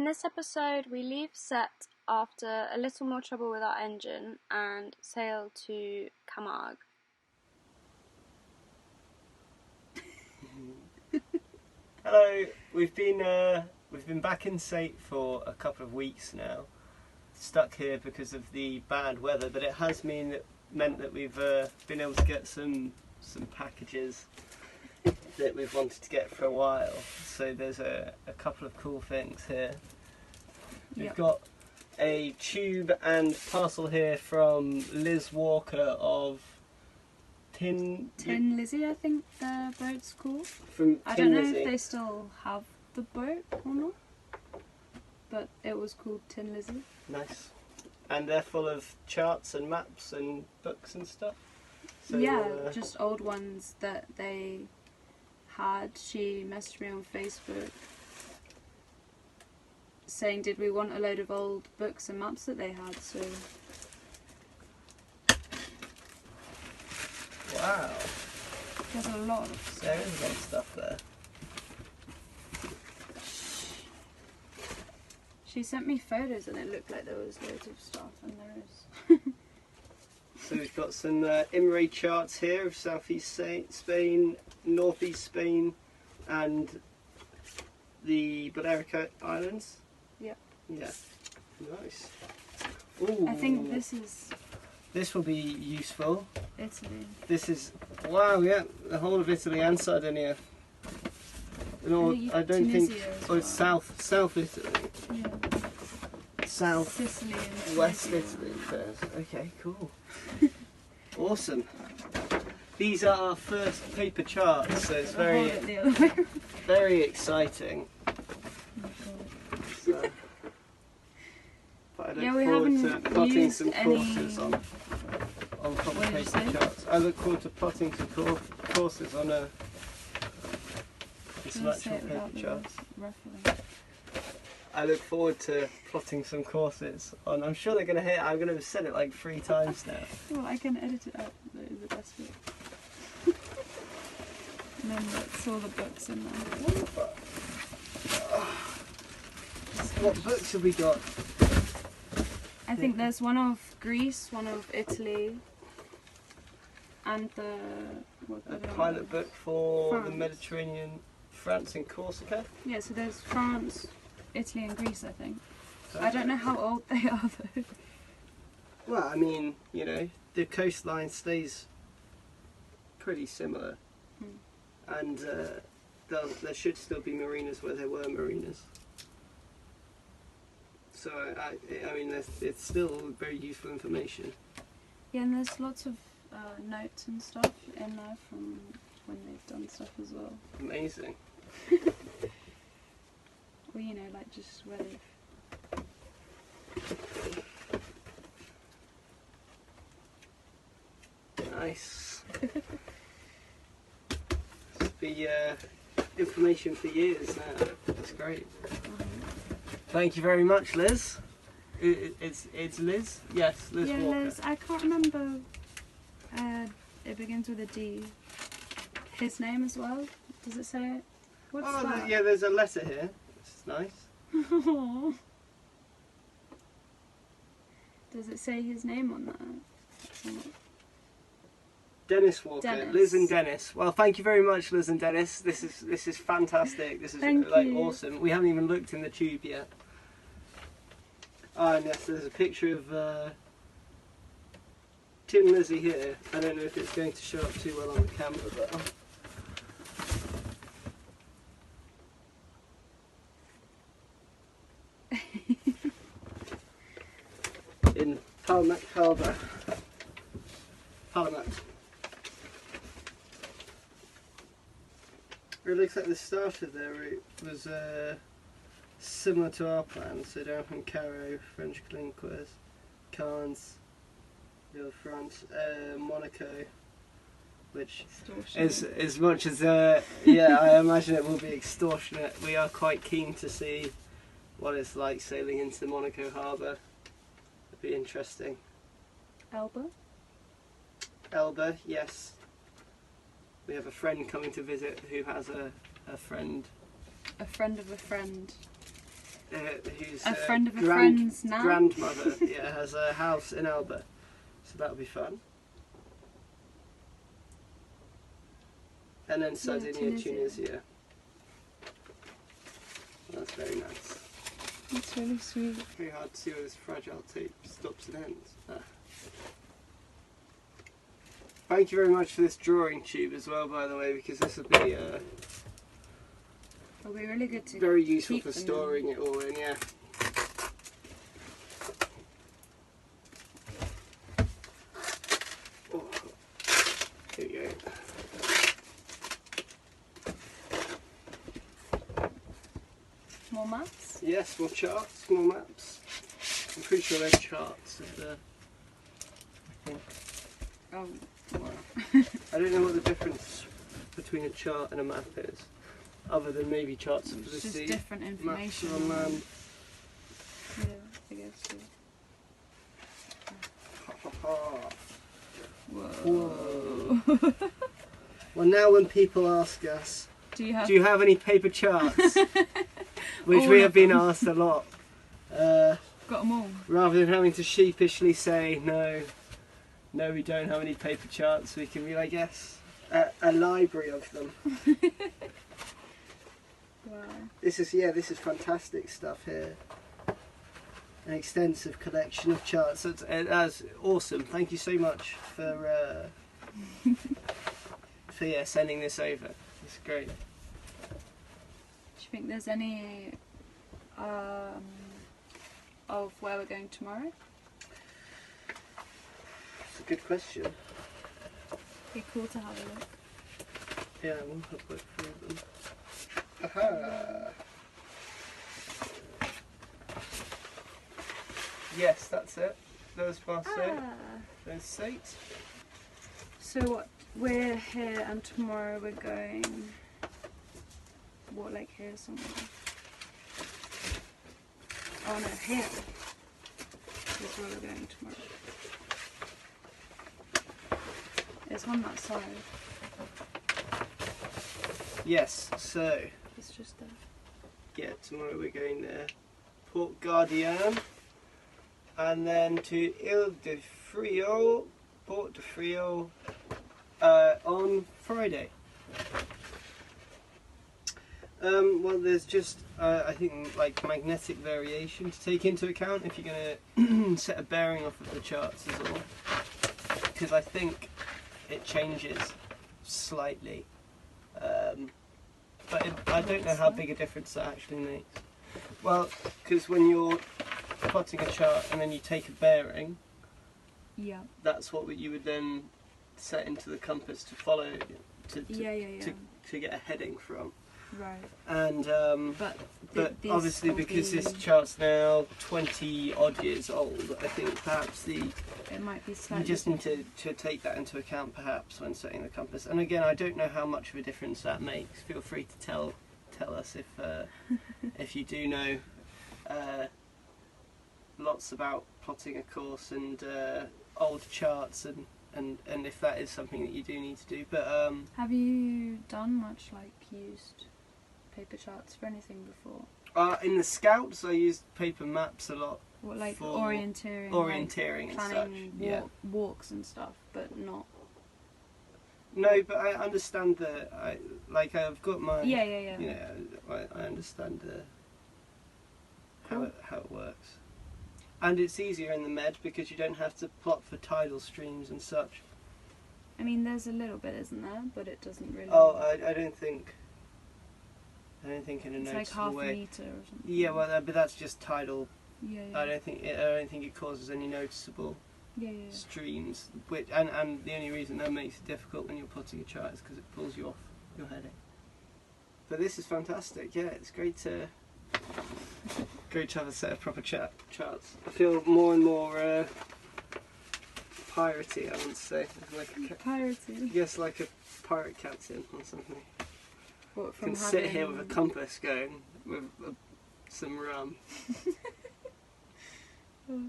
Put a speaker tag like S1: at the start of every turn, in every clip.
S1: this episode, we leave Sète after a little more trouble with our engine and sail to Camargue.
S2: Hello, we've been back in Sète for a couple of weeks now. Stuck here because of the bad weather, but it has meant that we've been able to get some packages that we've wanted to get for a while. So there's a couple of cool things here. We've got a tube and parcel here from Liz Walker of Tin
S1: Lizzie, I think the boat's called.
S2: I
S1: don't know if they still have the boat or not, but it was called Tin Lizzie.
S2: Nice. And they're full of charts and maps and books and stuff. So,
S1: just old ones that they had. She messaged me on Facebook saying, did we want a load of old books and maps that they had, so...
S2: Wow.
S1: There's a lot of stuff.
S2: There is a lot of stuff there.
S1: She sent me photos and it looked like there was loads of stuff, and there is.
S2: So we've got some IMRE charts here of southeast Spain, northeast Spain, and the Balearic Islands.
S1: Yep.
S2: Yeah. Nice. Ooh.
S1: I think
S2: this will be useful.
S1: Italy.
S2: This is, wow, yeah, the whole of Italy and Sardinia. I don't think. Oh, it's South Italy.
S1: Yeah.
S2: South,
S1: Sicily and
S2: West Italy first. Okay, cool. Awesome. These are our first paper charts, so it's very exciting. So, but I look forward to plotting some courses on proper paper charts. I look forward to plotting some courses on some actual paper charts. I look forward to plotting some courses on. I'm sure they're going to hit. I'm going to have said it like 3 times now.
S1: Well, I can edit it out. That is the best bit. And then that's all the books in there.
S2: What books have we got?
S1: I think there's one of Greece, one of Italy, and
S2: a pilot book for France. The Mediterranean, France and Corsica.
S1: Yeah, so there's France, Italy and Greece, I think. Okay. I don't know how old they are though.
S2: Well, I mean, you know, the coastline stays pretty similar. And there should still be marinas where there were marinas. So, I mean, it's still very useful information.
S1: Yeah, and there's lots of notes and stuff in there from when they've done stuff as well.
S2: Amazing.
S1: Or, you know, like just where they've...
S2: Nice. This will be information for years now. That's great. Thank you very much, Liz. It's Liz? Yes, Liz Walker.
S1: Yeah, Liz. I can't remember. It begins with a D. His name as well? Does it say it? What's that?
S2: Yeah, there's a letter here. This is nice.
S1: Does it say his name on that?
S2: Dennis Walker, Dennis. Liz and Dennis. Well, thank you very much, Liz and Dennis. This is fantastic. This is awesome. We haven't even looked in the tube yet. And yes, there's a picture of Tin Lizzie here. I don't know if it's going to show up too well on the camera, but in Palmac Harbour. Palmac. It looks like the start of their route was similar to our plan, so down from Carreau, French Clinquez, Cannes, France, Monaco, which is as much as yeah, I imagine it will be extortionate. We are quite keen to see what it's like sailing into Monaco harbour. It'd be interesting. Elba, yes. We have a friend coming to visit who has a friend.
S1: A friend of a friend.
S2: who's
S1: a friend of a friend's now.
S2: Grandmother, yeah, has a house in Elba, so that'll be fun. And then Sardinia, Tunisia. That's very nice.
S1: That's really sweet.
S2: Very hard to see where this fragile tape stops and ends. Thank you very much for this drawing tube as well, by the way, because this will be
S1: It'll be really good to
S2: very useful for storing it all in, yeah. Oh, here we go.
S1: More maps?
S2: Yes, more charts, more maps. I'm pretty sure they're charts of the... I think.
S1: Oh,
S2: wow. I don't know what the difference between a chart and a map is, other than maybe charts of the
S1: it's
S2: sea.
S1: just different information.
S2: Maps on land.
S1: Yeah, I guess so. Whoa.
S2: Well, now when people ask us, do you have any paper charts? Which we have been asked a lot.
S1: Got them all.
S2: Rather than having to sheepishly say, no, we don't have any paper charts, we can be like, yes, a library of them.
S1: Wow.
S2: This is fantastic stuff here. An extensive collection of charts. That's awesome. Thank you so much for sending this over. It's great.
S1: Do you think there's any of where we're going tomorrow?
S2: It's a good question.
S1: Be cool to have a look.
S2: Yeah, we'll have a look through them. Aha! Yes, that's it. There's Marseille. There's Sète.
S1: So what? We're here, and tomorrow we're going. What, like here somewhere? Oh no, here is where we're going tomorrow. It's on that side.
S2: Yes, so
S1: It's just there.
S2: yeah, tomorrow we're going there. Port Gardien, and then to Ile de Frio, Port de Frio, on Friday. Well, there's just I think like magnetic variation to take into account if you're going to set a bearing off of the charts as well, because I think it changes slightly, but I don't know how big a difference that actually makes. Well, because when you're plotting a chart and then you take a bearing,
S1: Yeah.
S2: that's what you would then set into the compass to follow to get a heading from.
S1: Right.
S2: And
S1: But
S2: obviously because this chart's now 20 odd years old, I think perhaps
S1: it might be slightly.
S2: you just need to take that into account perhaps when setting the compass. And again, I don't know how much of a difference that makes. Feel free to tell us if you do know lots about plotting a course and old charts and if that is something that you do need to do. But
S1: have you done much like used paper charts for anything before?
S2: In the Scouts, I used paper maps a lot.
S1: What, like
S2: for
S1: orienteering
S2: and
S1: planning
S2: such.
S1: walks and stuff, but not.
S2: No, but I understand I've got my.
S1: Yeah.
S2: You know, I understand how it works, and it's easier in the Med because you don't have to plot for tidal streams and such.
S1: I mean, there's a little bit, isn't there? But it doesn't really.
S2: Oh, I don't think in a
S1: it's
S2: noticeable
S1: like half
S2: way.
S1: a meter or something.
S2: Yeah, well, but that's just tidal.
S1: Yeah.
S2: I don't think it causes any noticeable
S1: Yeah.
S2: streams. Which and the only reason that makes it difficult when you're plotting a chart is because it pulls you off your heading. But this is fantastic. Yeah, it's great to have a set of proper charts. I feel more and more piratey, I would say. Like
S1: Piratey.
S2: yes, like a pirate captain or something.
S1: What, from
S2: Can sit here with a compass going with some rum.
S1: But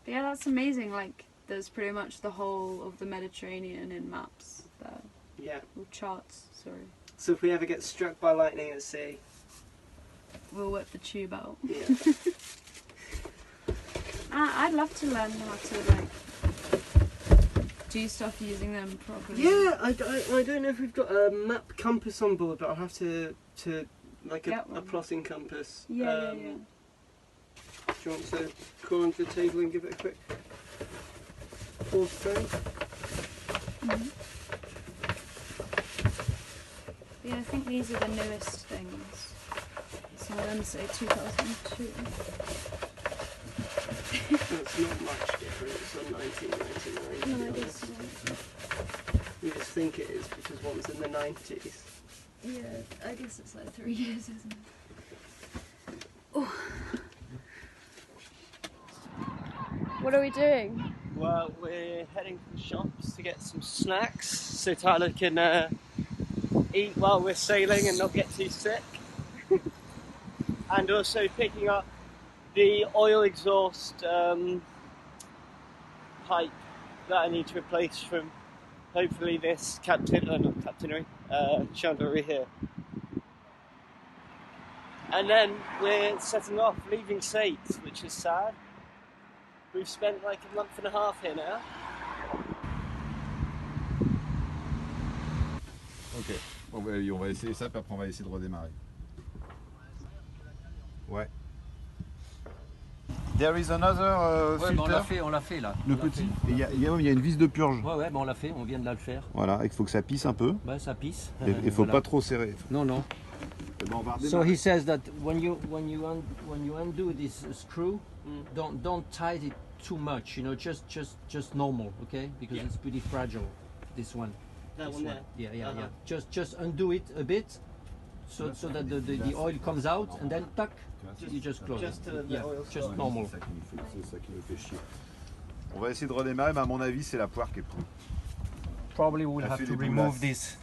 S1: yeah, that's amazing. Like, there's pretty much the whole of the Mediterranean in maps there.
S2: Yeah.
S1: Or charts, sorry.
S2: So if we ever get struck by lightning at sea,
S1: we'll whip the tube out.
S2: Yeah.
S1: I'd love to learn how to like do stuff using them properly.
S2: Yeah, I don't know if we've got a map compass on board, but I'll have to like a plotting compass.
S1: Yeah.
S2: Do you want to crawl onto the table and give it a quick pause thing?
S1: Yeah, I think these are the newest things. So I'm going to say 2002.
S2: That's not much difference on 1999.
S1: No, I guess not.
S2: You just think it is because one's in the 90s.
S1: Yeah, I guess it's like 3 years, isn't it? Oh. What are we doing?
S2: Well, we're heading to the shops to get some snacks so Tyler can eat while we're sailing and not get too sick. And also picking up the oil exhaust pipe that I need to replace from hopefully this chandlery here. And then we're setting off, leaving Sète, which is sad. We've spent like a month and a half here now.
S3: Ok, bon, bah, on va essayer ça, puis après on va essayer de redémarrer. Ouais. There is another
S4: ouais,
S3: filter.
S4: on l'a fait là.
S3: Le petit. Il y a une vis de purge.
S4: Ouais, on l'a fait, on vient de là le faire.
S3: Voilà, il faut que ça pisse un peu.
S4: Ouais, ça pisse.
S3: Il faut pas trop serrer.
S4: Non. So he says that when you undo this screw, don't tight it too much. You know, just normal, okay? Because it's pretty fragile. This one.
S2: That one there.
S4: Yeah. Just undo it a bit, so that the oil comes out, and then tuck. You just close
S2: just
S4: it.
S2: to the oil
S4: Just normal.
S3: C'est ça qui me fait chier. On va essayer de redémarrer, mais à mon avis, c'est la poire qui est prise.
S4: Probably we'll have to remove this,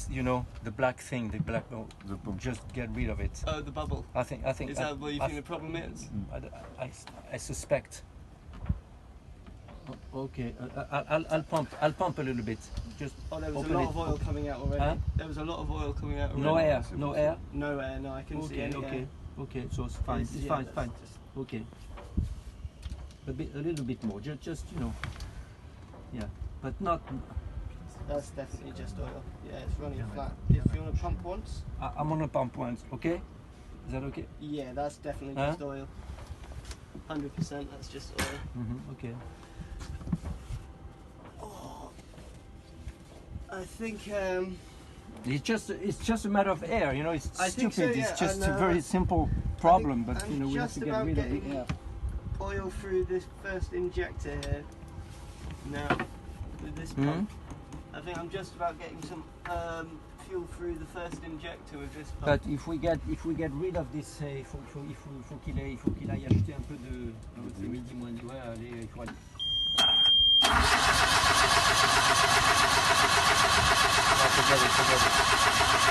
S4: you know, the black thing, the black. Just get rid of it.
S2: Oh, the bubble.
S4: I think.
S2: Is that what you think the problem is?
S4: I suspect. Okay, I'll pump a little bit. Just
S2: there was a
S4: open
S2: lot
S4: it.
S2: of oil coming out already.
S4: Huh?
S2: There was a lot of oil coming out already.
S4: No air.
S2: No air, no, I couldn't see any air.
S4: Okay, so it's fine. It's fine. Okay. A little bit more. Just you know. Yeah, but not.
S2: That's definitely just oil. Yeah, it's running flat. If you want to pump once.
S4: I'm gonna pump once. Okay. Is that okay?
S2: Yeah, that's definitely just oil. 100%. That's just oil.
S4: Okay.
S2: Oh, I think.
S4: It's just a matter of air, you know. It's
S2: I think
S4: stupid.
S2: so, yeah,
S4: It's just
S2: and,
S4: a very simple problem, but you know we have
S2: just
S4: to get
S2: about
S4: rid of the
S2: getting
S4: air.
S2: oil through this first injector here. Now, with this pump, I think I'm just about getting some fuel through the first injector with this pump.
S4: But if we get rid of this, il faut qu'il aille acheter un peu de. C'est midi moins. Ouais, allez, il faut aller. Forget it.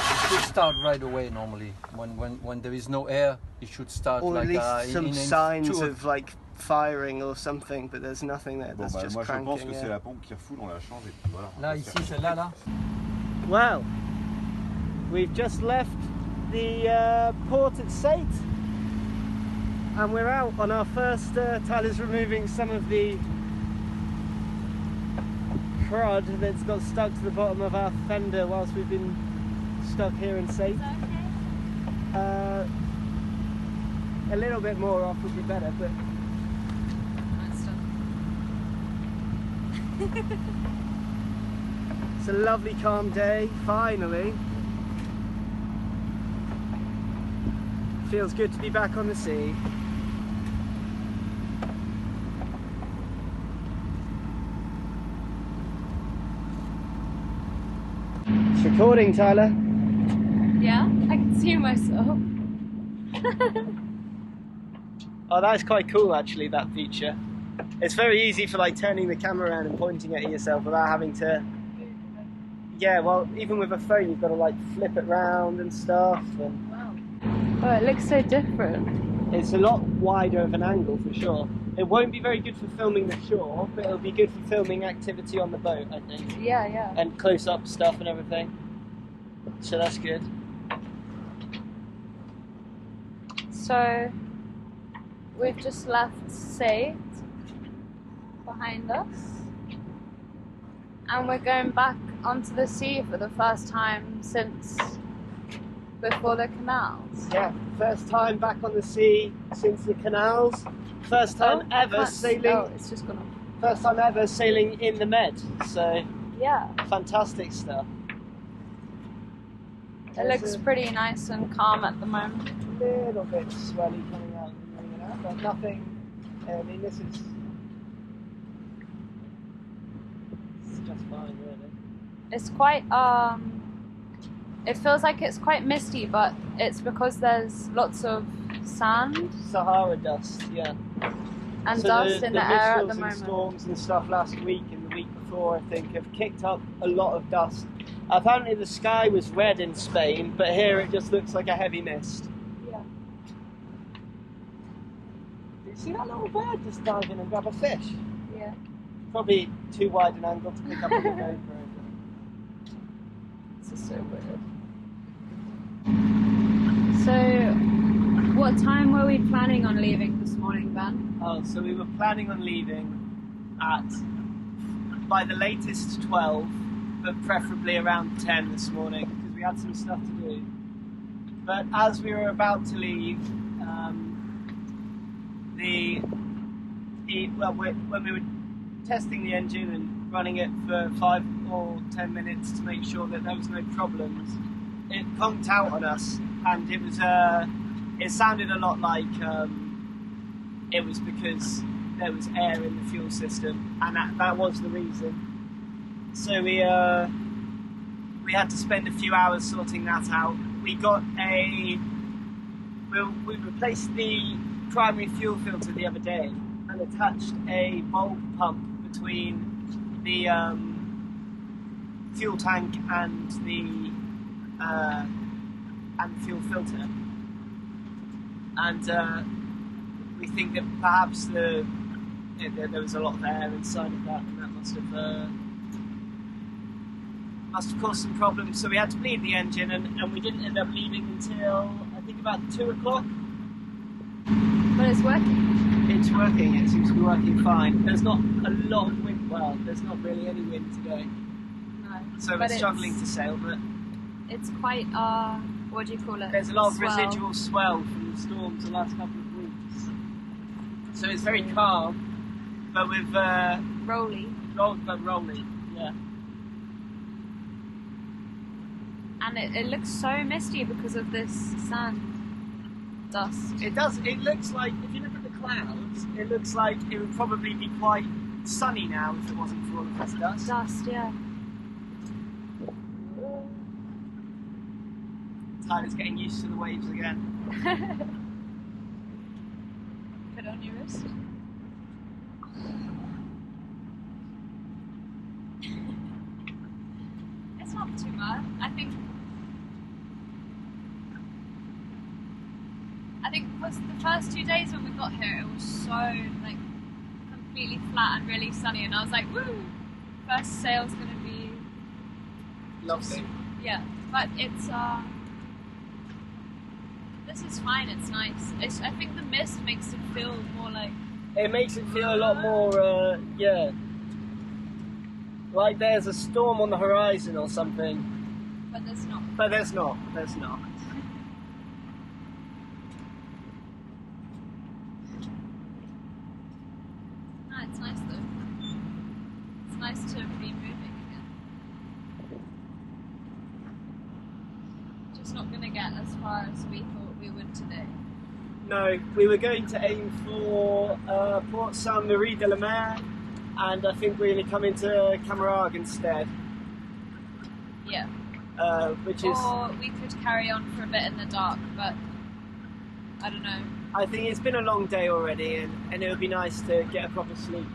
S4: It should start right away normally. When there is no air, it should start
S2: or
S4: like
S2: at least some signs of like firing or something, but there's nothing there. That's just
S3: moi
S2: cranking.
S3: je pense que c'est la pompe qui refoule, on la change et puis voilà.
S4: Là, ici, celle-là, là.
S2: Well, we've just left the port at Sète, and we're out on our first. Tyler's removing some of the crud that's got stuck to the bottom of our fender whilst we've been stuck here in Sète.
S1: Is that okay?
S2: A little bit more off would be better, but it's a lovely calm day, finally. Feels good to be back on the sea. It's recording, Tyler.
S1: Yeah, I can see myself.
S2: Oh, that's quite cool actually, that feature. It's very easy for like turning the camera around and pointing at yourself without having to... Yeah, well, even with a phone you've got to like flip it round and stuff. And
S1: Wow. Oh, it looks so different.
S2: it's a lot wider of an angle for sure. It won't be very good for filming the shore, but it'll be good for filming activity on the boat, I think.
S1: Yeah.
S2: And close-up stuff and everything. So that's good.
S1: So we've just left Sète behind us, and we're going back onto the sea for the first time since before the canals.
S2: Yeah, first time back on the sea since the canals. First time ever sailing.
S1: Oh, it's just gone.
S2: First time ever sailing in the Med. So
S1: Yeah,
S2: fantastic stuff.
S1: it looks pretty nice and calm at the moment.
S2: A little bit swelly coming out in the marina, but nothing. I mean, this is just fine, really.
S1: It's quite it feels like it's quite misty, but it's because there's lots of sand
S2: Sahara dust, yeah.
S1: and
S2: So
S1: dust in the air at the
S2: and
S1: moment.
S2: storms and stuff last week and the week before, I think, have kicked up a lot of dust. Apparently the sky was red in Spain, but here it just looks like a heavy mist.
S1: Yeah.
S2: Did you see that little bird just dive in and grab a fish?
S1: Yeah.
S2: Probably too wide an angle to pick up on the GoPro.
S1: This is so weird. So, what time were we planning on leaving this morning, Ben?
S2: Oh, so we were planning on leaving at, by the latest 12, but preferably around 10 this morning, because we had some stuff to do. But as we were about to leave, when we were testing the engine and running it for 5 or 10 minutes to make sure that there was no problems, it conked out on us, and it was it sounded a lot like it was because there was air in the fuel system, and that was the reason. So we had to spend a few hours sorting that out. We replaced the primary fuel filter the other day and attached a bulb pump between the fuel tank and the fuel filter, and we think that perhaps there was a lot of air inside of that, and that must have caused some problems. So we had to bleed the engine, and we didn't end up leaving until I think about 2 o'clock.
S1: But it's working.
S2: It's working. It seems to be working fine. There's not a lot of wind. Well, there's not really any wind today.
S1: No.
S2: So we're struggling to sail, but
S1: it's quite what do you call it?
S2: There's a lot of
S1: Swell.
S2: residual swell from the storms the last couple of weeks. So it's very calm, but with
S1: Rolly.
S2: rolly, yeah.
S1: And it looks so misty because of this sand dust.
S2: It does. It looks like, if you look at the clouds, it looks like it would probably be quite sunny now if it wasn't for all of this dust.
S1: Dust, yeah.
S2: Tyler's getting used to the waves again.
S1: Put on your wrist. It's not too bad. I think was the first 2 days when we got here, it was so like completely flat and really sunny, and I was like, woo! First sail's gonna be
S2: Lovely.
S1: yeah, but it's this is fine. It's nice. I think the mist makes it feel more like.
S2: It makes it feel a lot more, yeah. Like there's a storm on the horizon or something.
S1: But there's not.
S2: But there's not. There's not.
S1: Ah, it's nice though. It's nice to be moving again. Just not gonna get as far as we thought we would today.
S2: No, we were going to aim for Port Saint-Marie de la Mer, and I think we're going to come into Camargue instead.
S1: Yeah.
S2: Which is.
S1: Or we could carry on for a bit in the dark, but I don't know.
S2: I think it's been a long day already, and it would be nice to get a proper sleep.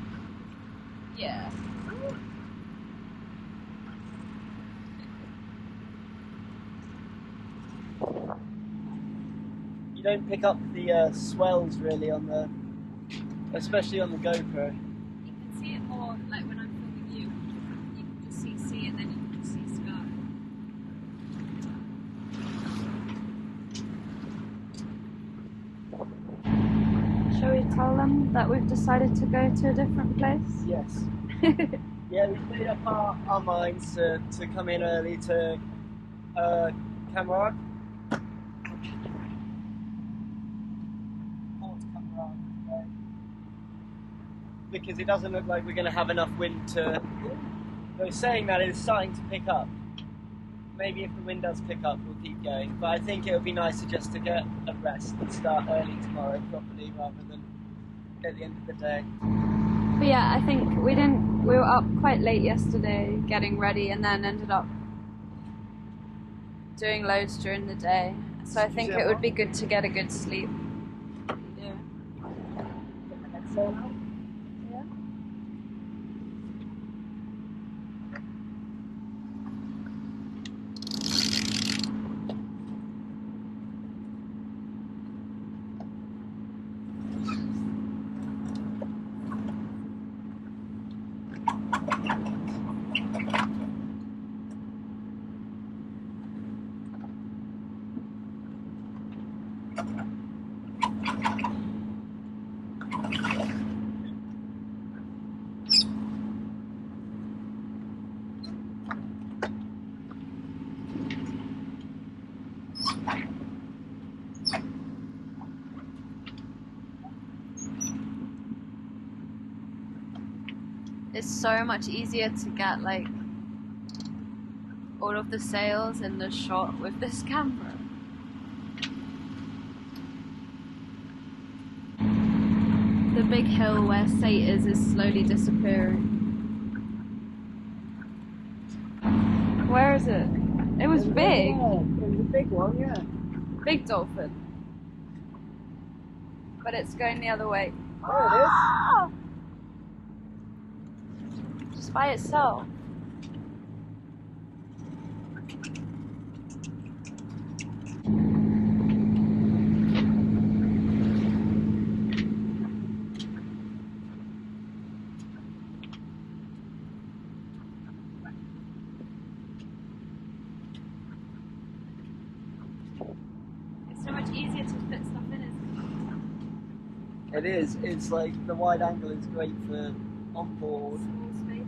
S1: Yeah.
S2: You don't pick up the swells really especially on the GoPro.
S1: You can see it more like when I'm filming you. You can just see sea and then you can just see sky. everyone that we've decided to go to a different place?
S2: Yes. Yeah, we've made up our minds to come in early to Cameron. Because it doesn't look like we're going to have enough wind to... Though saying that, it's starting to pick up. Maybe if the wind does pick up, we'll keep going. But I think it would be nicer just to get a rest and start early tomorrow properly rather than at the end of the day.
S1: But yeah, I think we were up quite late yesterday getting ready and then ended up doing loads during the day. So I think it would be good to get a good sleep. Yeah. It's so much easier to get like all of the sails in the shot with this camera. The big hill where Sète is slowly disappearing. Where is it? It was big.
S2: It was a big one, yeah.
S1: Big dolphin. But it's going the other way.
S2: There it is.
S1: Ah! Just by itself. It's so much easier to fit stuff in, isn't
S2: It is. It's like the wide angle is great for on board.
S1: Small spaces.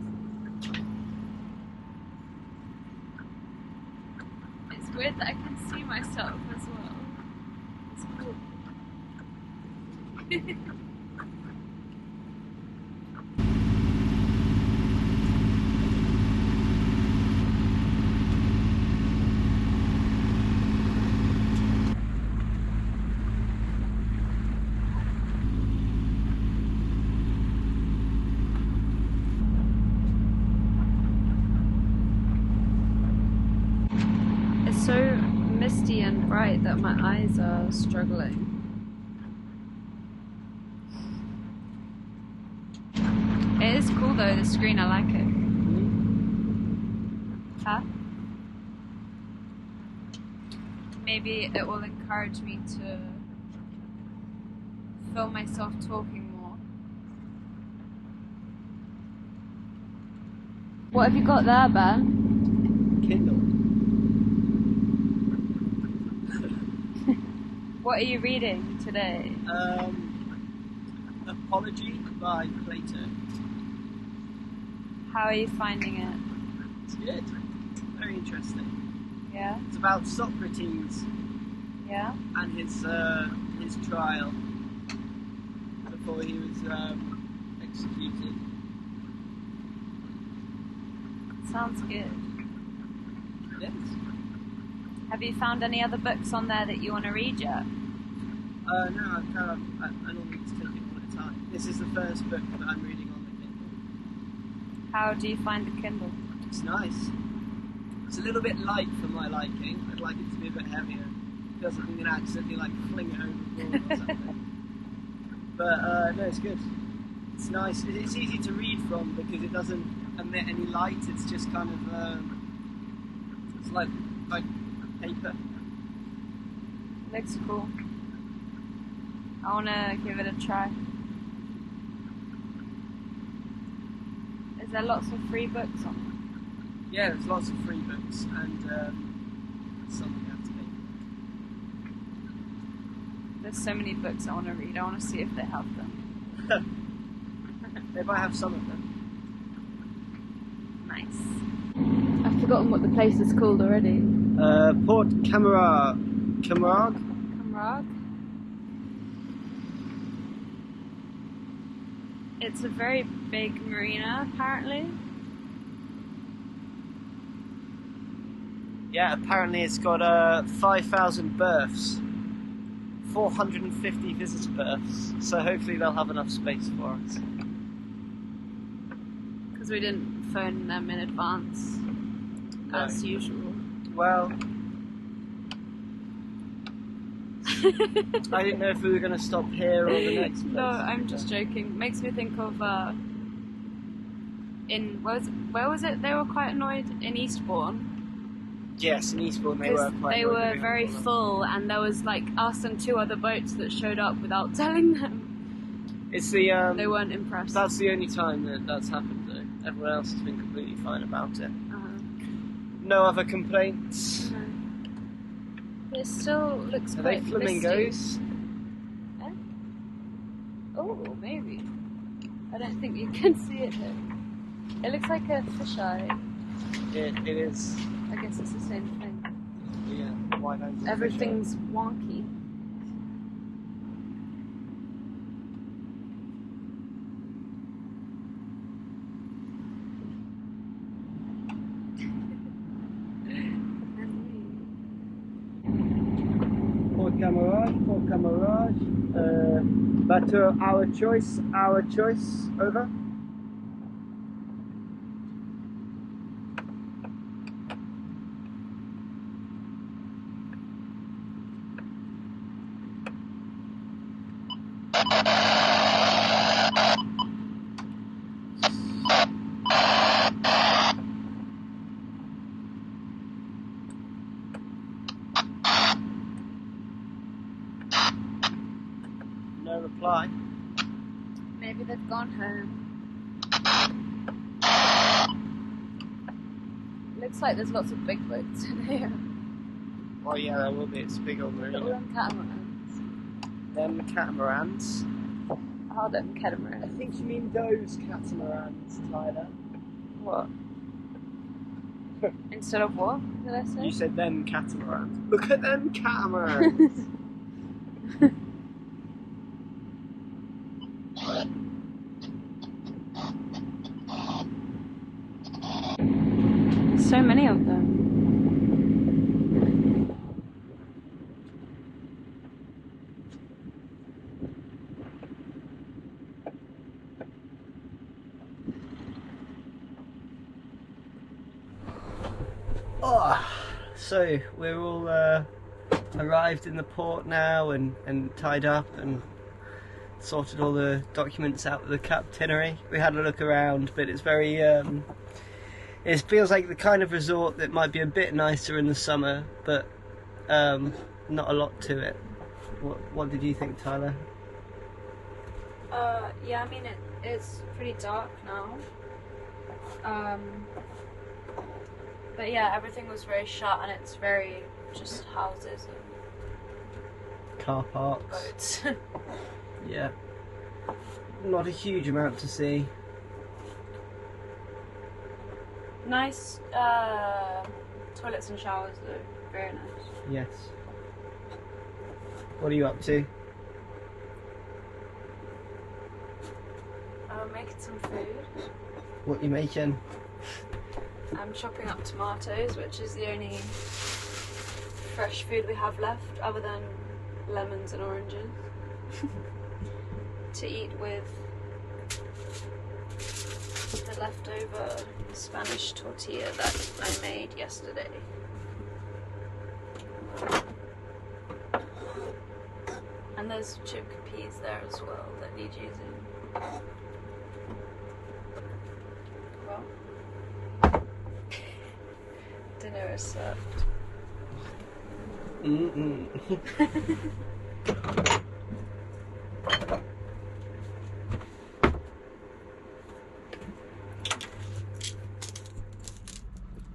S1: It's weird that I can see myself as well. It's cool. It's so misty and bright that my eyes are struggling. It is cool though, the screen, I like it. Huh? Maybe it will encourage me to film myself talking more. What have you got there, Ben?
S2: Kindle.
S1: What are you reading today?
S2: Apology by Plato.
S1: How are you finding it?
S2: It's good. Very interesting.
S1: Yeah?
S2: It's about Socrates
S1: Yeah?
S2: and his trial before he was executed.
S1: Sounds good.
S2: Yes.
S1: Have you found any other books on there that you want to read yet?
S2: No, I normally just take it one at a time. This is the first book that I'm reading on the Kindle.
S1: How do you find the Kindle?
S2: It's nice. It's a little bit light for my liking. I'd like it to be a bit heavier. It feels like I'm going to accidentally like fling it overboard or something. But no, it's good. It's nice. It's easy to read from because it doesn't emit any light. It's just kind of it's like paper.
S1: Looks cool. I want to give it a try. Is there lots of free books on it?
S2: Yeah, there's lots of free books and some you have to pay.
S1: There's so many books I want to read. I want to see if they have them.
S2: They might have some of them.
S1: Nice. I've forgotten what the place is called already.
S2: Port Camargue.
S1: Camargue? It's a very big marina, apparently.
S2: Yeah, apparently it's got 5,000 berths. 450 visitor berths. So hopefully they'll have enough space for us.
S1: Because we didn't phone them in advance, as usual.
S2: Well, I didn't know if we were going to stop here or the next place.
S1: No, I'm just joking. Makes me think of where was it? They were quite annoyed in Eastbourne.
S2: Yes, in Eastbourne they were quite.
S1: They were very full, and there was like us and 2 other boats that showed up without telling them.
S2: It's the
S1: they weren't impressed.
S2: That's the only time that's happened though. Everyone else has been completely fine about it. No other complaints.
S1: No. It still looks
S2: Are
S1: quite
S2: they flamingos?
S1: Eh? Oh, maybe. I don't think you can see it though. It looks like a fisheye.
S2: It is.
S1: I guess it's the same thing.
S2: Yeah, wide angle.
S1: Everything's wonky.
S2: Port Camargue. Bateau, our choice. Over. No reply.
S1: Maybe they've gone home. Looks like there's lots of big boats in here.
S2: Oh yeah, there will be. It's a big old marina.
S1: Little catamarans.
S2: Them catamarans.
S1: Oh, them catamarans.
S2: I think you mean those catamarans, Tyler.
S1: What? Instead of what did I say?
S2: You said them catamarans. Look at them catamarans.
S1: So many of them.
S2: Oh, so we're all arrived in the port now and tied up and sorted all the documents out of the captainary. We had a look around, but it's very it feels like the kind of resort that might be a bit nicer in the summer, but not a lot to it. What did you think, Tyler?
S1: Yeah, I mean it's pretty dark now. But yeah, everything was very shut, and it's very just houses and
S2: Car parks.
S1: boats.
S2: Yeah. Not a huge amount to see.
S1: Nice toilets and showers though, very nice.
S2: Yes. What are you up to?
S1: Making some food.
S2: What are you making?
S1: I'm chopping up tomatoes, which is the only fresh food we have left, other than lemons and oranges, to eat with the leftover Spanish tortilla that I made yesterday. And there's chickpeas there as well that need using. Well, dinner is served.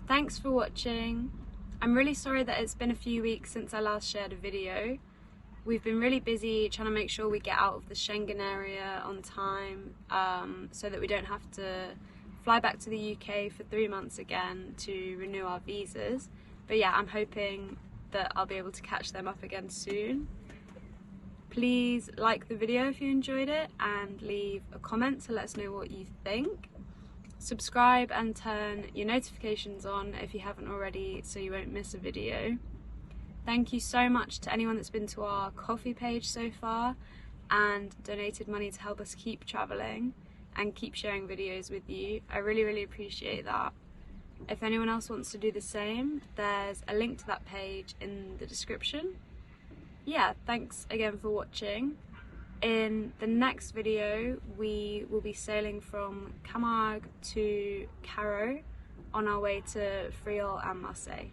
S1: Thanks for watching. I'm really sorry that it's been a few weeks since I last shared a video.
S5: We've been really busy trying to make sure we get out of the Schengen area on time, so that we don't have to fly back to the UK for 3 months again to renew our visas. But yeah, I'm hoping that I'll be able to catch them up again soon. Please like the video if you enjoyed it and leave a comment to let us know what you think. Subscribe and turn your notifications on if you haven't already so you won't miss a video. Thank you so much to anyone that's been to our Ko-fi page so far and donated money to help us keep travelling and keep sharing videos with you. I really, really appreciate that. If anyone else wants to do the same, there's a link to that page in the description. Yeah, thanks again for watching. In the next video, we will be sailing from Camargue to Carreau on our way to Friol and Marseille.